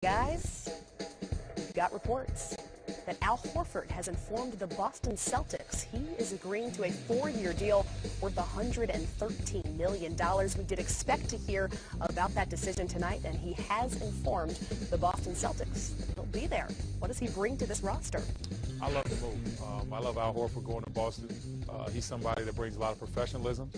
Guys, we've got reports that Al Horford has informed the Boston Celtics he is agreeing to a 4-year deal worth $113 million. We did expect to hear about that decision tonight, and he has informed the Boston Celtics he'll be there. What does he bring to this roster? I love the move. I love Al Horford going to Boston. He's somebody that brings a lot of professionalism.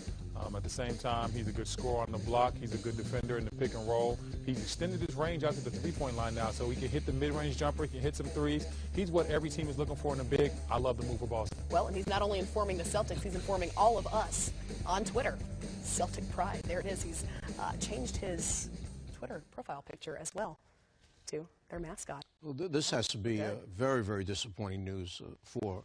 At the same time, he's a good scorer on the block. He's a good defender in the pick and roll. He's extended his range out to the three-point line now, so he can hit the mid-range jumper. He can hit some threes. He's what every team is looking for in a big. I love the move for Boston. Well, and he's not only informing the Celtics, he's informing all of us on Twitter. Celtic Pride. There it is. He's changed his Twitter profile picture as well to their mascot. Well, this has to be very, very disappointing news for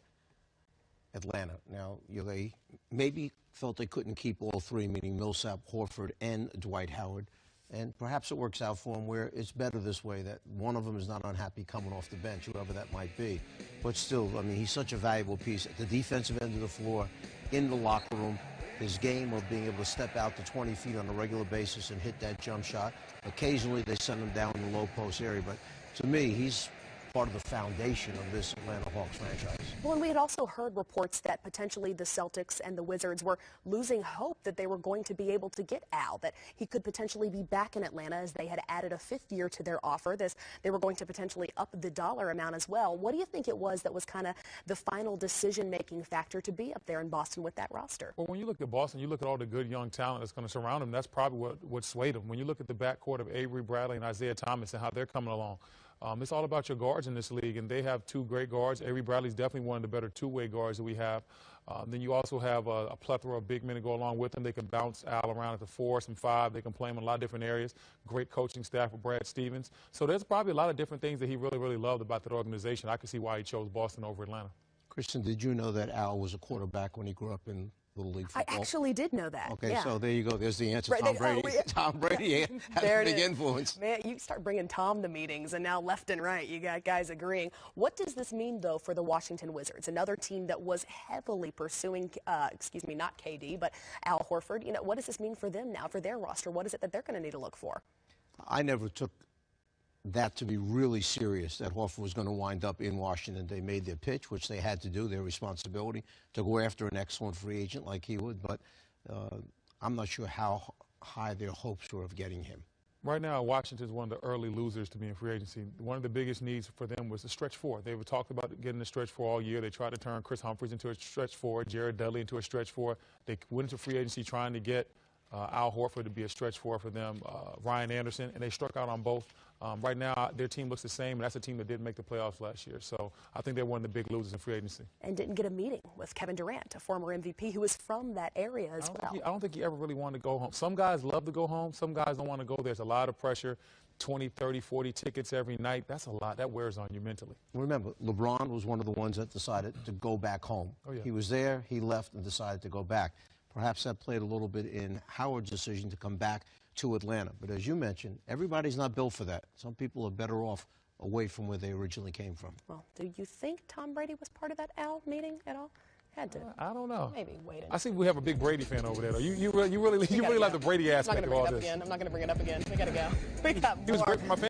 Atlanta. Now, they maybe felt they couldn't keep all three, meaning Millsap, Horford, and Dwight Howard. And perhaps it works out for them where it's better this way, that one of them is not unhappy coming off the bench, whoever that might be. But still, I mean, he's such a valuable piece at the defensive end of the floor, in the locker room. His game of being able to step out to 20 feet on a regular basis and hit that jump shot. Occasionally, they send him down in the low post area. But to me, he's part of the foundation of this Atlanta Hawks franchise. Well, and we had also heard reports that potentially the Celtics and the Wizards were losing hope that they were going to be able to get Al, that he could potentially be back in Atlanta as they had added a 5th year to their offer. They were going to potentially up the dollar amount as well. What do you think it was that was kind of the final decision-making factor to be up there in Boston with that roster? Well, when you look at Boston, you look at all the good young talent that's going to surround him. That's probably what swayed him. When you look at the backcourt of Avery Bradley and Isaiah Thomas and how they're coming along, it's all about your guards in this league, and they have 2 great guards. Avery Bradley's definitely one of the better two-way guards that we have. Then you also have a plethora of big men to go along with them. They can bounce Al around at the 4 and 5. They can play him in a lot of different areas. Great coaching staff with Brad Stevens. So there's probably a lot of different things that he really, really loved about that organization. I can see why he chose Boston over Atlanta. Kristen, did you know that Al was a quarterback when he grew up in Little League football? I actually did know that. Okay, yeah. So there you go. There's the answer. Right, Tom Brady has a big influence. Man, you start bringing Tom to meetings, and now left and right, you got guys agreeing. What does this mean, though, for the Washington Wizards, another team that was heavily pursuing, not KD, but Al Horford? You know, what does this mean for them now, for their roster? What is it that they're going to need to look for? I never took that to be really serious, that Horford was going to wind up in Washington. They made their pitch, which they had to do, their responsibility, to go after an excellent free agent like he would, but I'm not sure how high their hopes were of getting him. Right now, Washington is one of the early losers to be in free agency. One of the biggest needs for them was the stretch 4. They were talked about getting the stretch 4 all year. They tried to turn Chris Humphries into a stretch 4, Jared Dudley into a stretch 4. They went into free agency trying to get Al Horford to be a stretch 4 for them, Ryan Anderson, and they struck out on both. Right now, their team looks the same, and that's a team that didn't make the playoffs last year. So I think they're one of the big losers in free agency. And didn't get a meeting with Kevin Durant, a former MVP who is from that area as well. I don't think he ever really wanted to go home. Some guys love to go home. Some guys don't want to go. There's a lot of pressure. 20, 30, 40 tickets every night. That's a lot. That wears on you mentally. Remember, LeBron was one of the ones that decided to go back home. Oh, yeah. He was there, he left, and decided to go back. Perhaps that played a little bit in Howard's decision to come back to Atlanta. But as you mentioned, everybody's not built for that. Some people are better off away from where they originally came from. Well, do you think Tom Brady was part of that Al meeting at all? Had to. I don't know. Maybe wait. I see we have a big Brady fan over there. You really like the Brady aspect of all this. I'm not going to bring it up again. We got to go. We got more. He was great for my family.